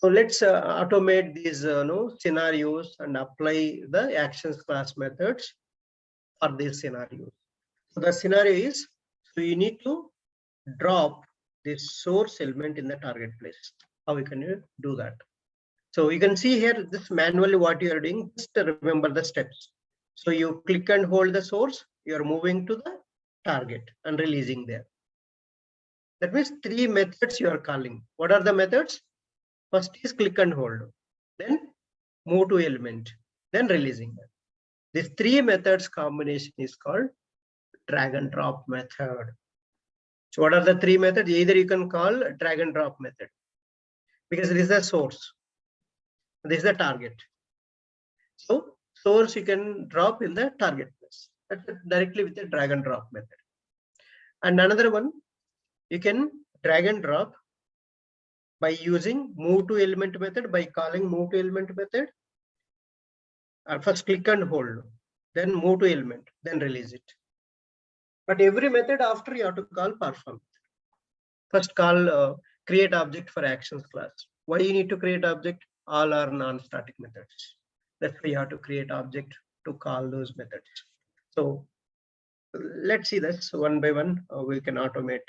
So let's automate these scenarios and apply the actions class methods for these scenarios. So the scenario is, so you need to drop this source element in the target place. How can you do that? So you can see here this manually what you are doing. Just remember the steps. So you click and hold the source. You are moving to the target and releasing there. That means 3 methods you are calling. What are the methods? First is click and hold, then move to element, then releasing that. These 3 methods combination is called drag and drop method. So what are the 3 methods? Either you can call drag and drop method because this is the source. This is the target. So source you can drop in the target place. That's directly with the drag and drop method. And another one, you can drag and drop by using move to element method, by calling move to element method. First click and hold, then move to element, then release it. But every method after you have to call perform. First call create object for actions class. Why you need to create object? All are non-static methods. That's why you have to create object to call those methods. So let's see this one by one. We can automate.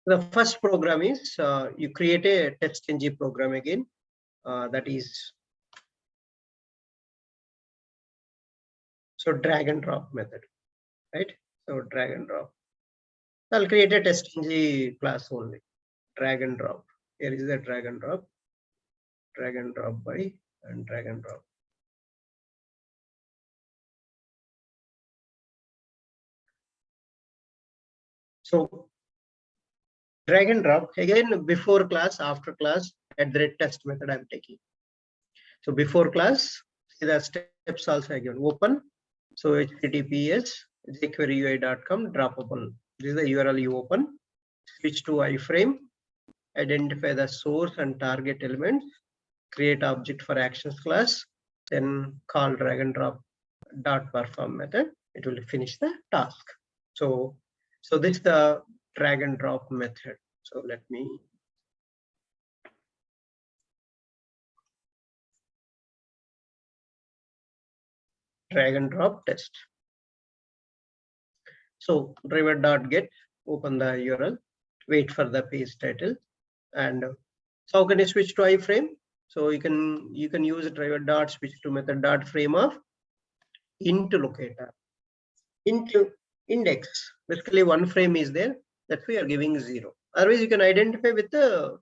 The first program is you create a TestNG program again. That is so drag and drop method, right? So drag and drop. I'll create a TestNG class only. Drag and drop. Here is the drag and drop by and drag and drop. So drag and drop again before class, after class, at the test method I'm taking. So before class, see the steps also again. Open. So HTTPS jQueryui.com droppable. This is the URL you open. Switch to iframe. Identify the source and target elements. Create object for actions class. Then call drag and drop dot perform method. It will finish the task. So this is the drag and drop method. So let me drag and drop test. So driver.get, open the URL, wait for the page title, and so how can you switch to iframe? So you can use driver.switch to method dot frame of int locator, into index. Basically one frame is there, that we are giving 0. Otherwise you can identify with the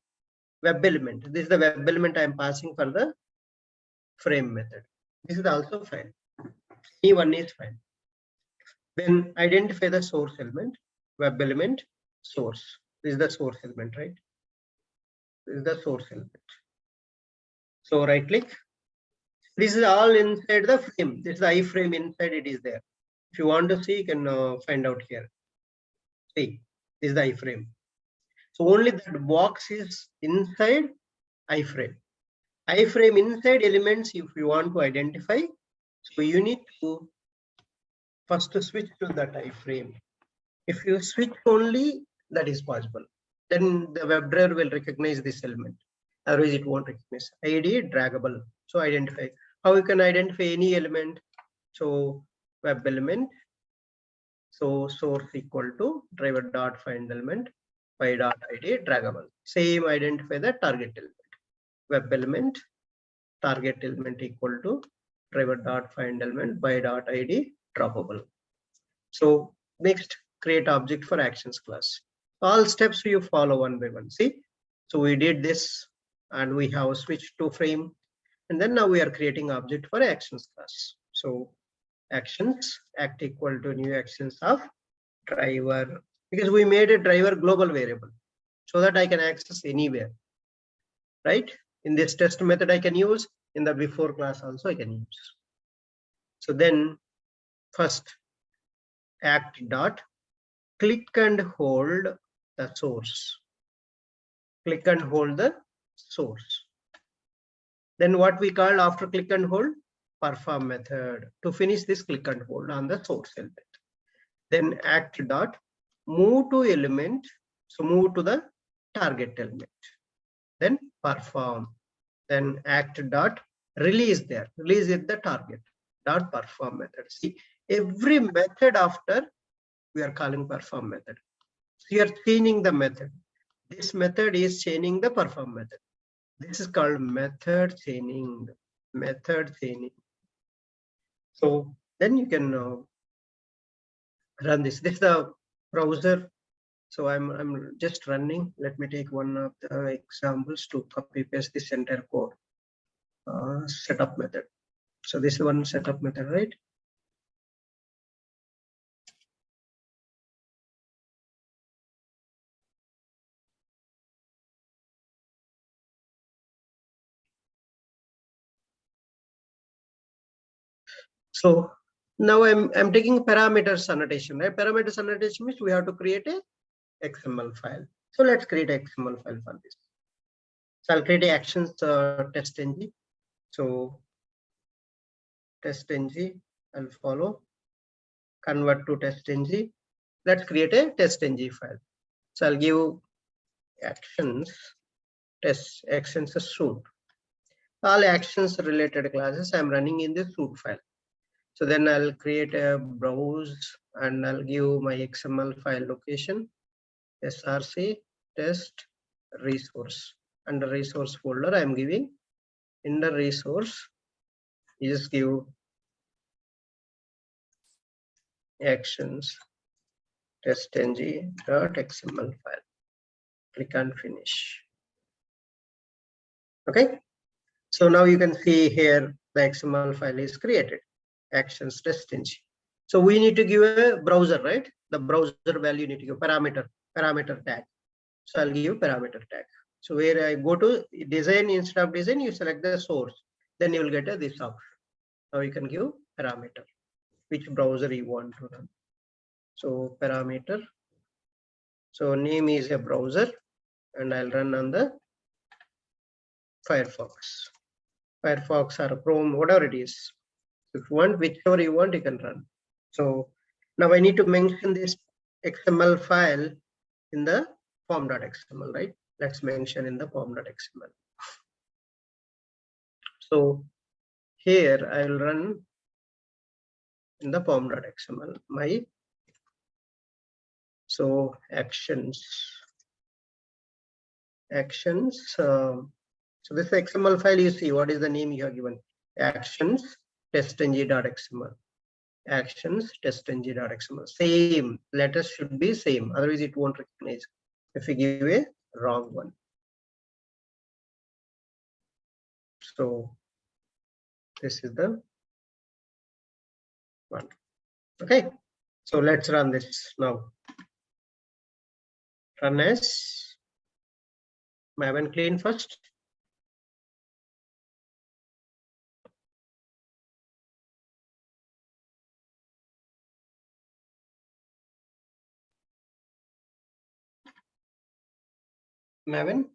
web element. This is the web element I am passing for the frame method. This is also fine. Any one is fine. Then identify the source element, web element, source. This is the source element, right? This is the source element. So right click. This is all inside the frame. This is the iframe inside, it is there. If you want to see, you can find out here. See, this is the iframe. So only that box is inside iframe. Iframe inside elements, if you want to identify, so you need to first switch to that iframe. If you switch only, that is possible. Then the WebDriver will recognize this element. Otherwise, it won't recognize. ID draggable. So identify. How you can identify any element? So web element. So source equal to driver dot find element by dot ID draggable. Same identify the target element. Web element target element equal to driver dot find element by dot ID droppable. So next, create object for actions class. All steps you follow one by one. See, so we did this and we have switched to frame, and then now we are creating object for actions class. So actions act equal to new actions of driver, because we made a driver global variable so that I can access anywhere, right? In this test method I can use, in the before class also I can use. So then first act dot click and hold the source. Click and hold the source. Then what we call after click and hold, perform method. To finish this, click and hold on the source element. Then act dot move to element. So move to the target element. Then perform. Then act dot release there. Release it the target dot perform method. See, every method after we are calling perform method. So you are chaining the method. This method is chaining the perform method. This is called method chaining. Method chaining. So then you can run this. This is the browser. So I'm just running. Let me take one of the examples to copy paste this entire code. Setup method. So this is one setup method, right? So now I'm taking parameters annotation, right? Parameters annotation means we have to create a XML file. So let's create a XML file for this. So I'll create a actions test ng. So test ng, I'll follow, convert to test ng. Let's create a test ng file. So I'll give actions test actions suit. All actions related classes I'm running in the suit file. So then I'll create a browse and I'll give my XML file location, src test resource. Under resource folder, I'm giving in the resource, you just give actions testng.xml file. Click on finish. Okay. So now you can see here the XML file is created. Actions testng. So we need to give a browser, right? The browser value need to give parameter tag. So I'll give parameter tag. So where I go to design, instead of design, you select the source. Then you will get this option. Now you can give parameter, which browser you want to run. So parameter. So name is a browser, and I'll run on the Firefox. Firefox or Chrome, whatever it is. If you want, whichever you want, you can run. So now I need to mention this XML file in the form.xml, right? Let's mention in the form.xml. So here I will run in the form.xml my so actions. So this XML file, you see what is the name you have given? Actions testng.xml. Actions testng.xml. Same letters should be same, otherwise it won't recognize if you give a wrong one. So this is the one. Okay, so let's run this now. Run as Maven clean first. Maven.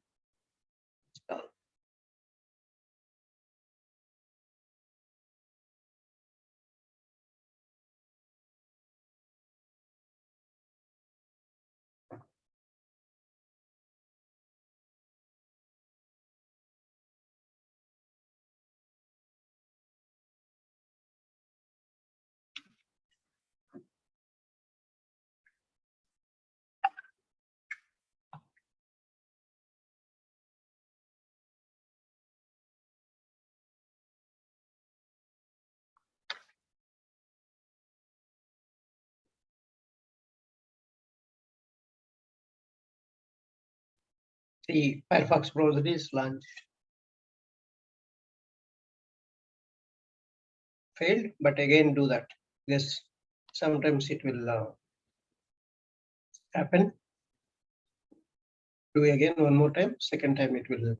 The Firefox browser is launched. Failed, but again do that because sometimes it will happen. Do again one more time. Second time it will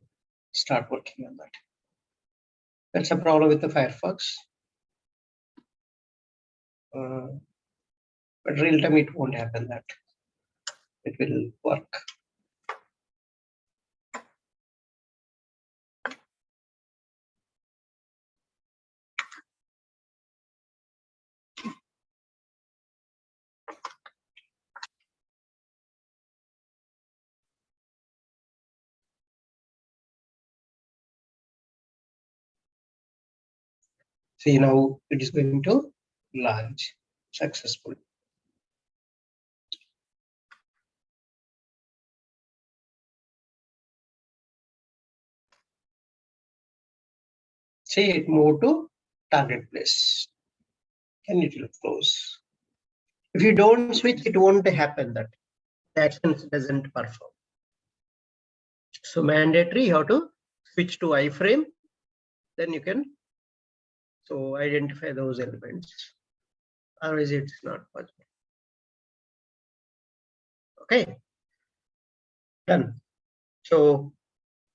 start working on that. That's a problem with the Firefox. But real time it won't happen that. it will work. See, now it is going to launch successfully. See, it moved to target place and it will close. If you don't switch, it won't happen that the actions doesn't perform. So mandatory, you have to switch to iframe, then you can so identify those elements. Otherwise, it's not possible. Okay, done. So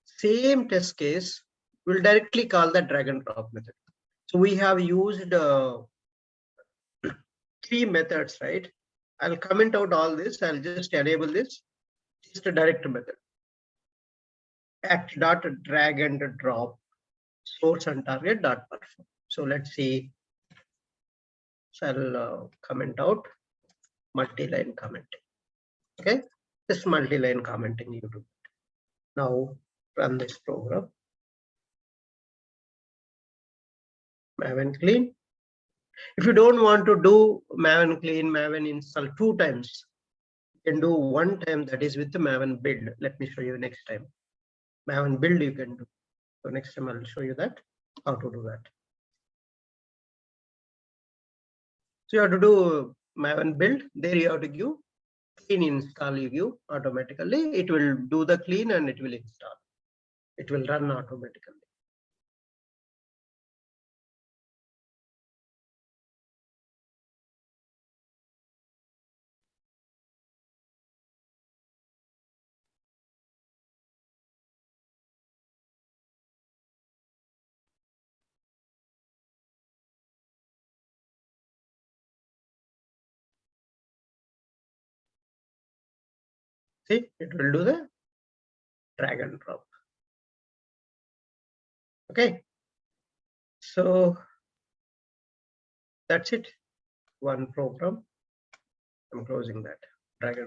same test case, we'll directly call the drag and drop method. So we have used 3 methods, right? I'll comment out all this. I'll just enable this. Just a direct method. Act.dragAndDrop source and target dot perform. So let's see. So I'll comment out multi-line commenting. Okay, this multi-line commenting you do. Now run this program. Maven clean. If you don't want to do Maven clean, Maven install 2 times, you can do 1 time, that is with the Maven build. Let me show you next time. Maven build you can do. So next time I'll show you that how to do that. So you have to do Maven build. There you have to give clean install. You give automatically. It will do the clean and it will install. It will run automatically. See, it will do the drag and drop. Okay. So that's it. One program. I'm closing that. Drag and